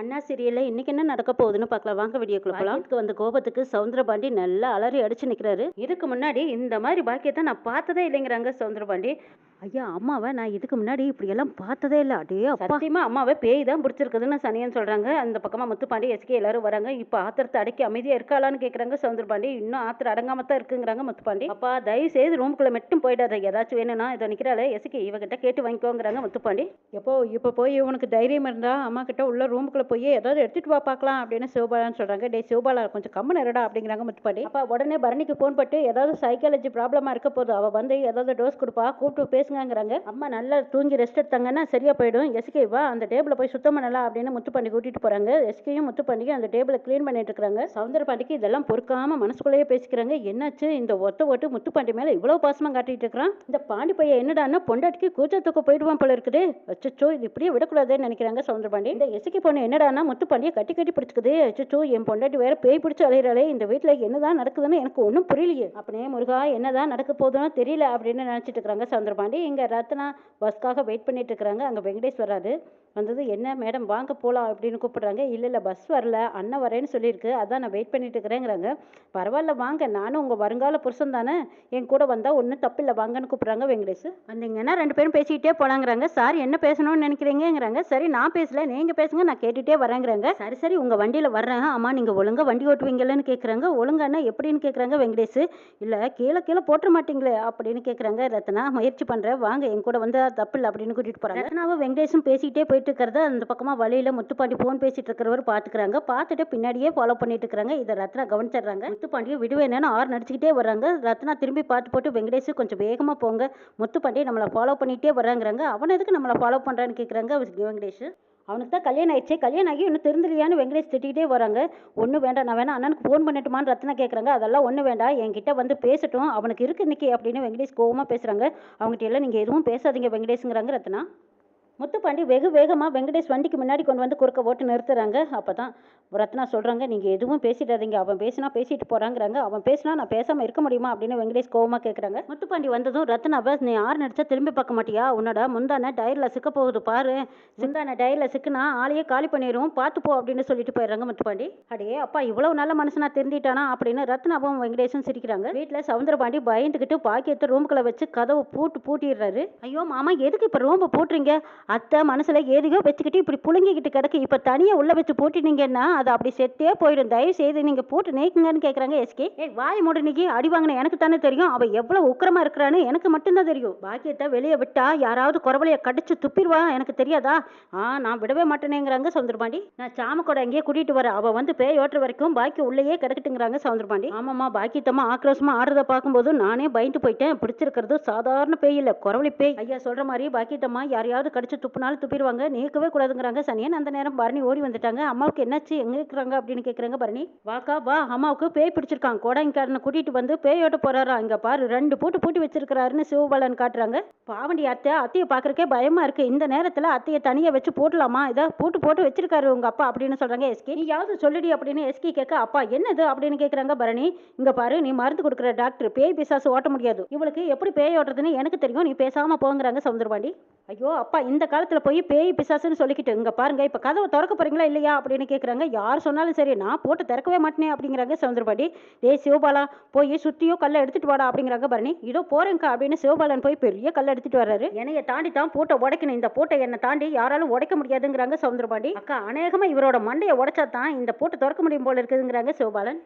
அண்ணா சீரியல்ல இன்னைக்கு என்ன நடக்க போகுதுன்னு பார்க்கலாம் வாங்க வீடியோக்குள்ள போலாம். பாக்கியத்துக்கு வந்த கோபத்துக்கு சவுந்தரபாண்டி நல்லா அலறி அடிச்சு நிக்கிறாரு. இதுக்கு முன்னாடி இந்த மாதிரி பாக்கியத்தை நான் பார்த்ததே இல்லைங்கிறாங்க சவுந்தரபாண்டி. ஐயா அம்மாவை நான் இதுக்கு முன்னாடி இப்படி எல்லாம் பார்த்ததே இல்லை. அடே அப்பா, சத்தியமா அம்மாவை பேய் தான் பிடிச்சிருக்குதுன்னு சனியன் சொல்றாங்க. அந்த பக்கமா முத்துப்பாண்டி எஸ்கே எல்லாரும் வராங்க. இப்ப ஆத்திரத்தை அடக்கி அமைதியா இருக்காளான்னு கேக்குறாங்க சவுந்தரபாண்டி. இன்னும் ஆத்திரம் அடங்காம தான் இருக்குங்கிறாங்க முத்துப்பாண்டி. அப்பா தயவு செய்து ரூமுக்குள்ள மட்டும் போயிடாத, ஏதாச்சும் வேணும்னா இதை நிக்கிறாள் எஸ்கே இவகிட்ட கேட்டு வாங்கிக்கோங்கிறாங்க முத்துப்பாண்டி. எப்போ இப்ப போய் இவனுக்கு தைரியம் இருந்தா அம்மா கிட்ட உள்ள ரூமுக்குள்ள போய் ஏதாவது எடுத்துட்டு வா பார்க்கலாம் அப்படின்னு சிவபாலான்னு சொல்றாங்க. டே சிவபாலா கொஞ்சம் கம்மன் இருடா அப்படிங்கிறாங்க முத்துப்பாண்டி. அப்பா உடனே பரணிக்கு போன் பட்டு ஏதாவது சைக்காலஜி ப்ராப்ளமா இருக்க போது, அவ வந்து ஏதாவது டோஸ் கொடுப்பா, கூப்பிட்டு பேசுங்கிறாங்க. அம்மா நல்லா தூங்கி ரெஸ்ட் எடுத்தாங்கன்னா சரியா போயிடும். எஸ்கே வா அந்த டேபிள போய் சுத்தம் பண்ணலாம் அப்படின்னு முத்துப்பாண்டி கூட்டிட்டு போறாங்க. எஸ்கேயும் முத்துப்பாண்டியும் அந்த டேபிள கிளீன் பண்ணிட்டு இருக்காங்க. சவுந்தரபாண்டிக்கு இதெல்லாம் பொறுக்காம மனசுக்குள்ளேயே பேசிக்கிறாங்க. என்னாச்சு இந்த ஒத்த ஓட்டு முத்துப்பாண்டி மேல இவ்வளவு பாசமா காட்டிட்டு இருக்கிறான் இந்த பாண்டி பையன், என்னடான்னா பொண்டாட்டிக்கு கூச்சத்துக்கு போயிடுவான் போல இருக்குது. அச்சோ இது இப்படியே விடக்கூடாதுன்னு நினைக்கிறாங்க சவுந்தரபாண்டி. இந்த எஸ்கே பொண்ணு என்னடான்னா முத்துப்பாண்டியை கட்டி கட்டி பிடிச்சிக்குது. அச்சோ என் பொண்டாட்டி வேற பேய் பிடிச்சு அலையிறாளே, இந்த வீட்டுல என்னதான் நடக்குதுன்னு எனக்கு ஒன்றும் புரியலையே. அப்படியே முருகா என்னதான் நடக்க போதுன்னு தெரியல அப்படின்னு நினைச்சிட்டு இருக்கிறாங்க சவுந்தரபாண்டி. இங்க ரத்னா பஸ்க்காக வெயிட் பண்ணிட்டு இருக்கிறாங்க. அங்கே வெங்கடேஷ் வராது. வந்தது என்ன மேடம் வாங்க போகலாம் அப்படின்னு கூப்பிடுறாங்க. இல்லை பஸ் வரல, அண்ணன் வரேன்னு சொல்லியிருக்கு, அதான் நான் வெயிட் பண்ணிட்டு இருக்கிறேங்கிறாங்க. பரவாயில்ல வாங்க, நானும் உங்கள் வருங்கால புருஷன் தானே, என் கூட வந்தால் ஒன்றும் தப்பில்லை வாங்கன்னு கூப்பிட்றாங்க வெங்கடேஷ். வந்தீங்கன்னா ரெண்டு பேரும் பேசிக்கிட்டே போலாங்கிறாங்க. சார் என்ன பேசணும்னு நினைக்கிறீங்கிறாங்க. சரி நான் பேசல, நீங்கள் பேசுங்க, நான் கேட்டுகிட்டே வரேங்கிறாங்க. சரி சரி உங்கள் வண்டியில் வர்றேன். ஆமாம் நீங்கள் ஒழுங்காக வண்டி ஓட்டுவீங்களன்னு கேட்குறாங்க. ஒழுங்கானா எப்படின்னு கேட்குறாங்க வெங்கடேஷ். இல்லை கீழே கீழே போட்டுற மாட்டீங்களே அப்படின்னு கேட்குறாங்க. ரத்னா முயற்சி பண்ணுறேன் வாங்க என் கூட வந்து தப்பில்லை அப்படின்னு கூட்டிகிட்டு போகிறாங்க. ரத்னாவும் வெங்கடேஷும் பேசிக்கிட்டே போயிட்டு இருக்கிறத அந்த பக்கமாக வழியில் முத்துப்பாண்டி ஃபோன் பேசிட்டு இருக்கிறவர் பார்த்துக்கிறாங்க. பார்த்துட்டு பின்னாடியே ஃபாலோ பண்ணிட்டு இருக்கிறாங்க. இதை ரத்னா கவனிச்சிடுறாங்க. முத்துப்பாண்டியும் விடுவேன்னு ஆறு நடிச்சுக்கிட்டே வர்றாங்க. ரத்னா திரும்பி பார்த்து போட்டு வெங்கடேஷ் கொஞ்சம் வேகமாக போங்க, முத்துப்பாண்டி நம்மளை ஃபாலோ பண்ணிகிட்டே வர்றாங்கிறாங்க. அவன் எதுக்கு நம்மளை ஃபாலோ பண்ணுறான்னு கேட்குறாங்க வெங்கடேஷ். அவனுக்கு தான் கல்யாணம் ஆயிடுச்சு, கல்யாணம் ஆகி இன்னும் திருந்தலையான்னு வெங்கடேஷ் திட்டிகிட்டே வராங்க. ஒன்றும் வேண்டாம், நான் வேணா அண்ணனுக்கு ஃபோன் பண்ணிட்டுமான்னு ரத்னா கேட்குறாங்க. அதெல்லாம் ஒன்றும் வேண்டாம், என்கிட்ட வந்து பேசட்டும், அவனுக்கு இருக்கு இன்னைக்கு அப்படின்னு வெங்கடேஷ் கோவமாக பேசுகிறாங்க. அவங்ககிட்ட எல்லாம் நீங்கள் எதுவும் பேசாதீங்க வெங்கடேஷுங்கிறாங்க ரத்னா. முத்துப்பாண்டி வெகு வேகமாக வெங்கடேஷ் வண்டிக்கு முன்னாடி கொண்டு வந்து குறுக்க ஓட்டு நிறுத்துறாங்க. அப்போ தான் ரத்னா சொல்கிறாங்க, நீங்கள் எதுவும் பேசிடாதீங்க, அவன் பேசினா பேசிட்டு போகிறாங்கிறாங்க. அவன் பேசினா நான் பேசாமல் இருக்க முடியுமா அப்படின்னு வெங்கடேஷ் கோவமாக கேட்குறாங்க. முத்துப்பாண்டி வந்ததும் ரத்னாவை, நீ யார் நடிச்சா திரும்பி பார்க்க மாட்டியா, உன்னோட முந்தான டயரில் சிக்க போகுது பாரு, முந்தான டயரில் சிக்குனா ஆளையே காலி பண்ணிடும் பார்த்து போ அப்படின்னு சொல்லிட்டு போயிடுறாங்க முத்துப்பாண்டி. அடே அப்பா இவ்வளவு நல்ல மனுஷனா தெரிஞ்சிட்டானா அப்படின்னு ரத்னாவும் வெங்கடேஷும் சிரிக்கிறாங்க. வீட்டில் சவுந்தரபாண்டி பயந்துக்கிட்டு பாக்கியத்தை ரூமுக்குள்ள வச்சு கதவை பூட்டிடுறாரு. ஐயோ மாமா எதுக்கு இப்போ ரூம்பை பூட்டுறீங்க, அத்தை மனசுல ஏதையோ வச்சுக்கிட்டு இப்படி புழுங்கிக்கிட்டு கிடக்கு, இப்ப தனியா உள்ள வச்சு பூட்டினீங்கன்னா அது அப்படி செத்தே போயிடும், தயவு செய்து நீங்க பூட்டு நீக்குங்கன்னு கேக்குறாங்க எஸ்கே. வாய் மூடு நீக்கி அடி வாங்கின எனக்கு தானே தெரியும், அவ எவ்வளவு உக்கிரமா இருக்கிறான்னு எனக்கு மட்டும்தான் தெரியும். பாக்கியத்தை வெளியே விட்டா யாராவது குறவலைய கடிச்சு துப்பிடுவா எனக்கு தெரியாதா, நான் விடவே மாட்டேனேங்கிறாங்க சவுந்தரபாண்டி. நான் சாமக்கோட அங்கேயே கூட்டிட்டு வரேன், அவ வந்து பேய் ஓட்டுற வரைக்கும் பாக்கி உள்ளேயே கிடக்கட்டுங்கிறாங்க சவுந்தரபாண்டி. ஆமாம்மா பாக்கியத்தம்மா ஆக்ரோஷமா ஆடுறத பார்க்கும்போது நானே பயந்து போயிட்டேன், பிடிச்சிருக்கிறது சாதாரண பேய் இல்ல குறவழி பேய். ஐயா சொல்ற மாதிரி பாக்கியத்தம்மா யாரையாவது கடிச்சு துப்புனாலும் துப்பிடுவாங்க, நீக்கவே கூடாதுங்கிறாங்க சனியன். அந்த நேரம் பரணி ஓடி வந்துட்டாங்க. அம்மாவுக்கு என்னாச்சு எங்க இருக்கிறாங்க அப்படின்னு கேட்குறாங்க பரணி. வாக்கா வா, அம்மாவுக்கு பேய் பிடிச்சிருக்காங்க, கோடாங்கிக்காரனை கூட்டிட்டு வந்து பேயோட்ட போறாரா, இங்க பாரு 2 பூட்டி வச்சிருக்கிறாருன்னு சிவபாலன் காட்டுறாங்க. பாவண்டி அத்தையை பாக்குறக்கே பயமா இருக்கு, இந்த நேரத்துல அத்தையை தனியா வச்சு போட்டலாமா, இதை போட்டு வச்சிருக்காரு உங்க அப்பா அப்படின்னு சொல்றாங்க எஸ்கே. நீ யாவது சொல்லுடி அப்படின்னு எஸ்கே கேட்க, அப்பா என்னது அப்படின்னு கேட்குறாங்க பரணி. இங்க பாரு நீ மருந்து கொடுக்குற டாக்டர், பேய் பிசாசு ஓட்ட முடியாது, இவளுக்கு எப்படி பேய் ஓட்டுறதுன்னு எனக்கு தெரியும், நீ பேசாம போங்கிறாங்க சவுந்தரபாண்டி. ஐயோ அப்பா இந்த காலத்துல போய் பேய் பிசாசுன்னு சொல்லிக்கிட்டு இங்க பாருங்க இப்ப கதவை திறக்க போறீங்களா இல்லையா அப்படின்னு கேட்குறாங்க. யார் சொன்னாலும் சரி நான் போட்டு திறக்கவே மாட்டேனே அப்படிங்கிறாங்க சவுந்தரபாண்டி. சிவபாலா போய் சுத்தியோ கல்லை எடுத்துட்டு வாடா அப்படிங்கிறாங்க பரணி. இதோ போறேங்க்கா அப்படின்னு சிவபாலன் போய் பெரிய கல்லை எடுத்துட்டு வர்றாரு. என்னைய தாண்டி தான் பூட்டை உடைக்கணும், இந்த பூட்டை என்னை தாண்டி யாராலும் உடைக்க முடியாதுங்கிறாங்க சவுந்தரபாண்டி. அக்கா அநேகமா இவரோட மண்டையை உடைச்சா தான் இந்த பூட்டை திறக்க முடியும் போல இருக்குதுங்கிறாங்க சிவபாலன்.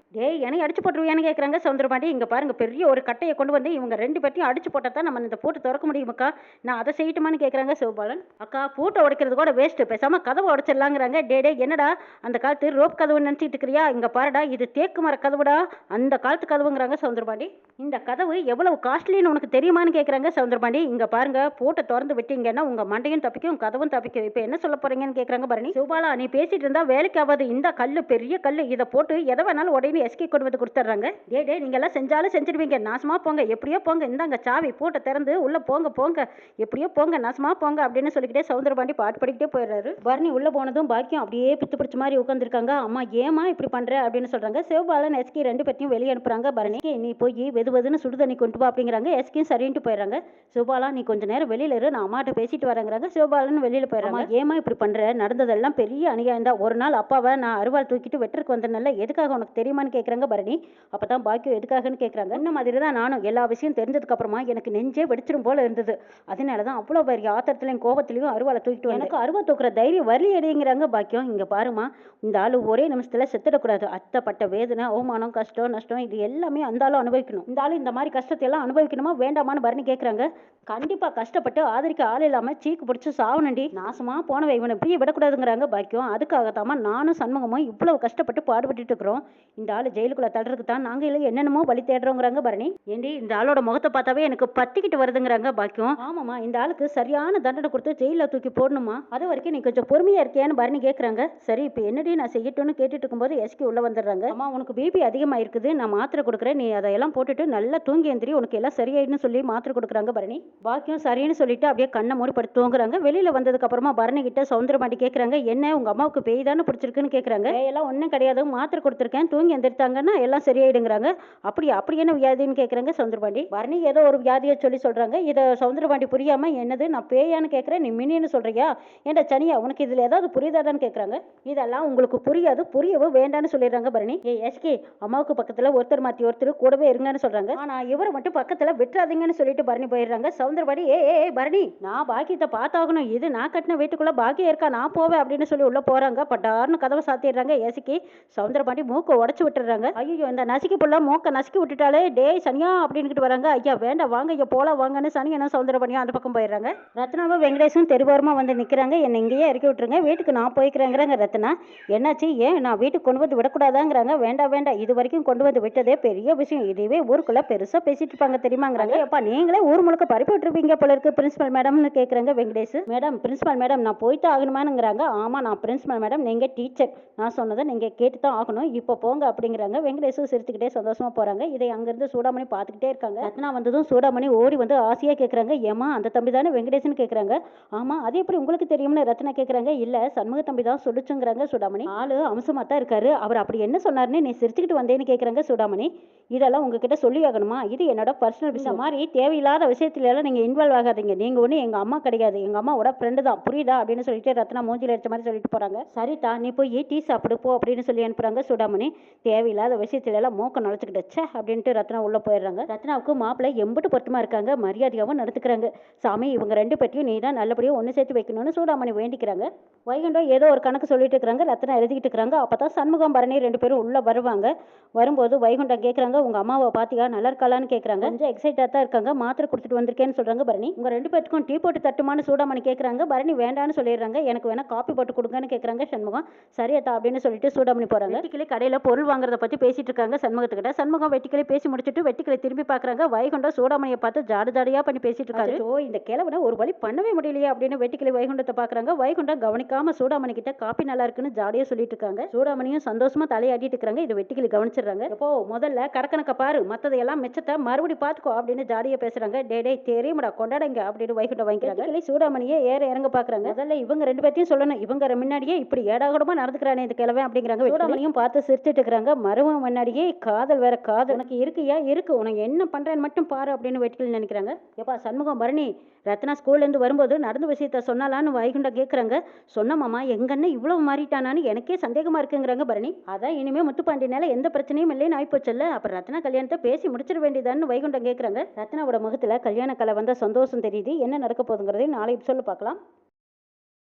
என்னை அடிச்சு போட்டுருவியான்னு கேட்குறாங்க சவுந்தரபாண்டி. இங்க பாருங்க பெரிய ஒரு கட்டையை கொண்டு வந்து இவங்க 2 பேர்த்தையும் அடிச்சு போட்டா தான் நம்ம இந்த பூட்டை திறக்க முடியுமாக்கா, நான் அதை செய்யட்டுமான்னு கேட்குறாங்க சிவபாலன். அக்கா பூட்டை உடைக்கிறது கூட வேஸ்ட், பேசாம கதவை உடைச்சிடலாங்கிறாங்க. டே என்னடா அந்த காலத்து ரோப் கதவு நினைச்சிட்டு இருக்கிறியா, இங்க பாருடா இது தேக்கு மர கதவுடா, அந்த காலத்து கதவுங்கிறாங்க சவுந்தரபாண்டி. இந்த கதவு எவ்வளவு காஸ்ட்லின்னு உனக்கு தெரியுமான்னு கேட்குறாங்க சவுந்தரபாண்டி. இங்க பாருங்க பூட்டை திறந்து விட்டீங்கன்னா உங்க மண்டையும் தப்பிக்கும் கதவும் தப்பிக்கும், இப்போ என்ன சொல்ல போறீங்கன்னு கேட்குறாங்க பரணி. சிவபாலா நீ பேசிட்டு இருந்தா வேலைக்கு ஆகாது, இந்த கல்லு பெரிய கல்லு, இதை போட்டு எதை வேணாலும் உடனே எஸ்கே கொண்டு வந்து கொடுத்துட்றாங்க. நீங்க எல்லாம் செஞ்சாலும் செஞ்சிருவீங்க, நாசமா போங்க, எப்படியோ போங்க, இந்தாங்க சாவி, பூட்டை திறந்து உள்ள போங்க எப்படியோ போங்க நாசமா போங்க அப்படின்னு சொல்லிக்கிட்டே சவுந்தரபாண்டி பாட்டு படிக்கிட்டே போயிடுறாரு. பரணி உள்ள போனதும் பாக்கியம் அப்படியே பித்து பிடிச்ச மாதிரி உட்காந்துருக்காங்க. அம்மா ஏமா இப்படி பண்ற அப்படின்னு சொல்றாங்க. சிவபாலன் எஸ்கி 2 பேத்தையும் வெளியே அனுப்புறாங்க. பரணி நீ போய் வெதுவெதுன்னு சுடுதண்ணி கொண்டு வா அப்படிங்கிறாங்க. எஸ்கியும் சரின்ட்டு போயிடுறாங்க. சிவபாலா நீ கொஞ்ச நேரம் வெளியில இரு, நான் அம்மாட்ட பேசிட்டு வரேங்கிறாங்க. சிவபாலன் வெளியில போயிடுறாங்க. ஏமா இப்படி பண்ற, நடந்ததெல்லாம் பெரிய அநியாயம் தான். ஒரு நாள் அப்பாவை நான் அருவாள் தூக்கிட்டு வெட்டருக்கு வந்தனால எதுக்காக உனக்கு தெரியுமான்னு கேட்குறாங்க பரணி. அப்பதான் பாக்கியம் எதுக்காகன்னு கேட்குறாங்க. இந்த மாதிரி தான் நானும் எல்லா விஷயம் தெரிஞ்சதுக்கு அப்புறமா எனக்கு நெஞ்சே வெடிச்சிரும் போல இருந்தது. அதனாலதான் அவ்வளோ பெரிய ஆத்திரத்திலையும் கோபத்திலையும் அருவாளை தூக்கிட்டு எனக்கு அருவா தூக்குற தைரியம் வரலி அடைங்கிறாங்க பாக்கியம். இங்க பாருமா, இந்த ஆளு ஒரே நிமிஷத்துல செத்துடக்கூடாது. அத்தப்பட்ட வேதனை, அவமானம், கஷ்டம், நஷ்டம் இது எல்லாமே அந்த ஆளும் அனுபவிக்கணும். இந்த ஆளு இந்த மாதிரி கஷ்டத்தை எல்லாம் அனுபவிக்கணுமா வேண்டாமான்னு பரணி கேட்குறாங்க. கண்டிப்பா கஷ்டப்பட்டு ஆதரிக்க ஆள் இல்லாம சீக்கு பிடிச்சி சாவனண்டி, நாசமா போனவை இவனை இப்படியே விடக்கூடாதுங்கிறாங்க பாக்கியம். அதுக்காகத்தாமா நானும் சண்முகமும் இவ்வளவு கஷ்டப்பட்டு பாடுபட்டு இருக்கிறோம். இந்த ஆளு ஜெயிலுக்குள்ள தள்ளுறதுக்கு தான் நாங்க இல்லை என்னென்னமோ வழி தேடுறோங்கிறாங்க பரணி. ஏண்டி இந்த ஆளோட முகத்தை பார்த்தாவே எனக்கு பத்திக்கிட்டு வருதுங்கிறாங்க பாக்கியம். ஆமாமா, இந்த ஆளுக்கு சரியான தண்டனை கொடுத்து ஜெயில தூக்கி போடணுமா, அது வரைக்கும் நீ கொஞ்சம் பொறுமையா இருக்கியான்னு பரணி கேட்கறாங்க. சரி இப்ப என்னடி நான் செய்யட்டும்னு கேட்டுட்டு இருக்கும்போது எஸ்கி உள்ள வந்துடுறாங்க. அம்மா உனக்கு பிபி அதிகமா இருக்குது, நான் மாத்திரை கொடுக்குறேன், நீ அதையெல்லாம் போட்டுட்டு நல்லா தூங்கி எந்திரி, உனக்கு எல்லாம் சரியாயிடுன்னு சொல்லி மாத்திரை கொடுக்குறாங்க பரணி. பாக்கியம் சரின்னு சொல்லிட்டு அப்படியே கண்ணை மூடி படுத்து தூங்குறாங்க. வெளியில வந்ததுக்கு அப்புறமா பரணி கிட்ட சவுந்தரபாண்டி கேட்கறாங்க, என்ன உங்க அம்மாவுக்கு பேய் தானே பிடிச்சிருக்குன்னு கேட்கறாங்க. எல்லாம் ஒன்றும் கிடையாது, மாத்திரை கொடுத்துருக்கேன், தூங்கி எந்திரித்தாங்கன்னா எல்லாம் சரியாயிடுங்கிறாங்க. அப்படி என்ன வியாதின்னு கேட்கறாங்க சவுந்தரபாண்டி. பரணி ஏதோ ஒரு வியாதியை சொல்லி சொல்றாங்க. இதை சவுந்தரபாண்டி புரியாம என்னது நான் பேயான்னு கேட்கறேன், நீ மினின்னு சொல்றியா, ஏன்டா சனியா உனக்கு இதுல ஏதாவது புரியுதாதான்னு கேட்கறாங்க. இதெல்லாம் உங்களுக்கு புரியாது, புரியவும் வேண்டான்னு சொல்லிடுறாங்க பரணி. எஸ்கே அம்மாவுக்கு பக்கத்துல ஒருத்தர் மாத்தி ஒருத்தர் கூடவே இருங்கன்னு சொல்றாங்க. ஆனா இவரை மட்டும் பக்கத்துல விட்டுறாதீங்கன்னு சொல்லிட்டு பரணி போயிடுறாங்க. சவுந்தரபாண்டி பரணி நான் பாக்கியத்தை பார்த்தாகணும், இது நான் கட்டின வீட்டுக்குள்ள பாக்கியம் இருக்கா, நான் போவேன் அப்படின்னு சொல்லி உள்ள போறாங்க. பட்டார்னு கதவை சாத்திடுறாங்க. எஸ்கி சவுந்தரபாண்டி மூக்க உடச்சு விட்டுறாங்க. ஐயோ இந்த நசுக்கி புள்ள மூக்க நசுக்கி விட்டுட்டாலே, டேய் சனியா அப்படின்னுட்டு வராங்க. ஐயா வேண்டாம் வாங்க ஐயா போலாம் வாங்கன்னு சனியனும் சவுந்தரபாண்டியும் அந்த பக்கம் போயிடுறாங்க. ரத்னாவும் வெங்கடேஷும் தெருவோரமா வந்து நிக்கிறாங்க. என்னை இங்கேயே இறக்கி விட்டுருங்க, வீட்டுக்கு நான் போய்க்கிறேங்கிறாங்க. ரத்னா என்னாச்சு, ஏன் நான் வீட்டுக்கு கொண்டு வந்து விடக்கூடாதாங்கிறாங்க. வேண்டாம் வேண்டாம், இது வரைக்கும் கொண்டு வந்து விட்டதே பெரிய விஷயம், இதுவே ஊருக்குள்ள பெருசா பேசிட்டு இருப்பாங்க தெரியுமாங்கிறாங்க. அப்பா நீங்களே ஊர் முழுக்க பரப்பி விட்டுருப்பீங்க போல இருக்கு பிரின்சிபல் மேடம்னு கேட்குறாங்க வெங்கடேஷ். மேடம் பிரின்சிபல் மேடம் நான் போய்ட்டு ஆகணுமானுங்கிறாங்க. ஆமா நான் பிரின்சிபல் மேடம், நீங்க டீச்சர், நான் சொன்னதை நீங்க கேட்டு தான் ஆகணும், இப்போ போங்க அப்படிங்கிறாங்க. வெங்கடேஷும் சிரிச்சுக்கிட்டே சந்தோஷமா போறாங்க. இதை அங்கிருந்து சூடாமணி பார்த்துக்கிட்டே இருக்காங்க. ரத்னா வந்ததும் சூடாமணி ஓடி வந்து ஆசையா கேட்குறாங்க, ஏமா அந்த தம்பி தானே வெங்கடேஷ்னு கேட்குறாங்க. ஆமா அது எப்படி உங்களுக்கு தெரியும்னு ரத்னா கேட்குறாங்க. இல்ல சண்முக தம்பி தான் சொல்லிச்சுங்கிறாங்க சூடாமணி. ஆளு அம்சமா தான் இருக்காரு, அவர் அப்படி என்ன சொன்னாருன்னு நீ சிரிச்சுக்கிட்டு வந்தேன்னு கேட்குறாங்க சூடாமணி. இதெல்லாம் உங்ககிட்ட சொல்லி ஆகணுமா, இது என்னோட பர்சனல் விஷயம், மாதிரி தேவையில்லாத விஷயத்துல எல்லாம் நீங்க இன்வால்வ் ஆகாதீங்க, நீங்க ஒண்ணு எங்க அம்மா கிடையாது, எங்க அம்மாவோட ஃப்ரெண்டு தான் புரியுதா அப்படின்னு சொல்லிட்டு ரத்னா மூஞ்சில அடிச்ச மாதிரி சொல்லிட்டு போறாங்க. சரிதா நீ போய் டீ சாப்பிடு போ அப்படின்னு சொல்லி அனுப்புறாங்க சூடாமணி. தேவையில்லாத விஷயத்துல எல்லாம் மூக்க நுழைச்சுக்கிட்டச்சே அப்படின்ட்டு ரத்னா உள்ள போயிடுறாங்க. ரத்னாவுக்கு மாப்பிள்ளை எம்பிட்டு பொருத்தமா இருக்காங்க, மரியாதையாவும் நடத்துக்கிறாங்க. சாமி இவங்க 2 பேத்தையும் நீ தான் நல்லபடியா ஒன்று சேர்த்து வைக்கணும்னு சூடாமணி வேண்டிக்கிறாங்க. வைகுண்டம் ஏதோ ஒரு கணக்கு சொல்லிட்டு இருக்கிறாங்க. ரத்னா எழுதிக்கிட்டு இருக்கிறாங்க. அப்பதான் சண்முகம் பரணி 2 பேரும் உள்ள வருவாங்க. வரும்போது வைகுண்டம் கேட்குறாங்க, உங்க அம்மாவை பாத்தியா நல்லா இருக்காளான்னு கேட்குறாங்க. கொஞ்சம் எக்ஸைட்டாக தான் இருக்காங்க, மாத்திரை கொடுத்துட்டு வந்திருக்கேன்னு சொல்றாங்க பரணி. உங்க 2 பேருக்கும் டீ போட்டு தட்டுமான்னு சூடாமணி கேட்குறாங்க. பரணி வேண்டான்னு சொல்லிடுறாங்க. எனக்கு வேணா காப்பி போட்டு கொடுங்கன்னு கேட்குறாங்க சண்முகம். சரியாத்தா அப்படின்னு சொல்லிட்டு சூடாமணி போறாங்க. வெட்டிக்கிளி கடையில் பொருள் வாங்குறத பத்தி பேசிட்டு இருக்காங்க சண்முகத்துக்கிட்ட. சண்முகம் வெட்டிக்கிளி பேசி முடிச்சுட்டு வெட்டிக்கிளி திரும்பி பார்க்குறாங்க. வைகுண்டம் சூடாமணியை பார்த்து ஜாடியா பண்ணி பேசிட்டு இருக்காரு. ஓ இந்த கிழவனை ஒரு வழி பண்ணவே முடியலையே அப்படின்னு வெட்டிக்கிளி வைகுண்டத்தை பார்க்குறாங்க. வைகுண்டம் கவனிக்காம சூடாமணி கிட்ட காப்பி நல்லா இருக்குன்னு ஜாடியா சொல்லிட்டு இருக்காங்க. சூடாமணியும் சந்தோஷமா தலையாடிட்டு இருக்காங்க. இது வெட்டிக்கிளி கவனிச்சிடுறாங்க. இப்போ முதல்ல கடக்கணக்க பாரு, மற்றதையெல்லாம் மிச்சத்தை மறுபடி பார்த்துக்கோ அப்படின்னு ஜாடியா பேசுறாங்க. டே தெரியுமாடா கொண்டாடுங்க அப்படின்னு வைகுண்டம் வாங்கிக்கிறாங்க. சூடாமணியே ஏற இறங்க பாக்குறாங்க. முதல்ல இவங்க 2 பேத்தையும் சொல்லணும், இவங்க முன்னாடியே இப்படி ஏடாகூடமா நடந்துக்கிறானே இந்த கிழவை அப்படிங்கிறாங்க. சூடாமணியும் பார்த்து சிரிச்சிட்டு இருக்கிறாங்க. மருமன் முன்னாடியே காதல் வேற காதல், உனக்கு இருக்குயா இருக்கு, உனக்கு என்ன பண்றேன்னு மட்டும் பாரு அப்படின்னு வெட்டிக்கிளி நினைக்கிறாங்க. எப்பா சண்முகம் பரணி ரத்னா ஸ்கூல்ல இருந்து வரும்போது நடந்த விஷயத்த சொன்னாலான்னு வைகுண்டம் கேட்குறாங்க. சொன்னமாமா எங்கன்னு இவ்வளவு மாறிட்டானான்னு எனக்கே சந்தேகமா இருக்குங்கிறாங்க பரணி. அதான் இனிமே முத்துப்பாண்டினால எந்த பிரச்சனையும் இல்லைன்னு ஆயிப்போச்சல்ல, அப்புறம் ரத்னா கல்யாணத்தை பேசி முடிச்சிட வேண்டியதான்னு வைகுண்டம் கேட்குறாங்க. ரத்னாவோட முகத்துல கல்யாண கலை வந்த சந்தோஷம் தெரியுது. என்ன நடக்க போகுதுங்கிறதையும் நாளை சொல்ல பார்க்கலாம்.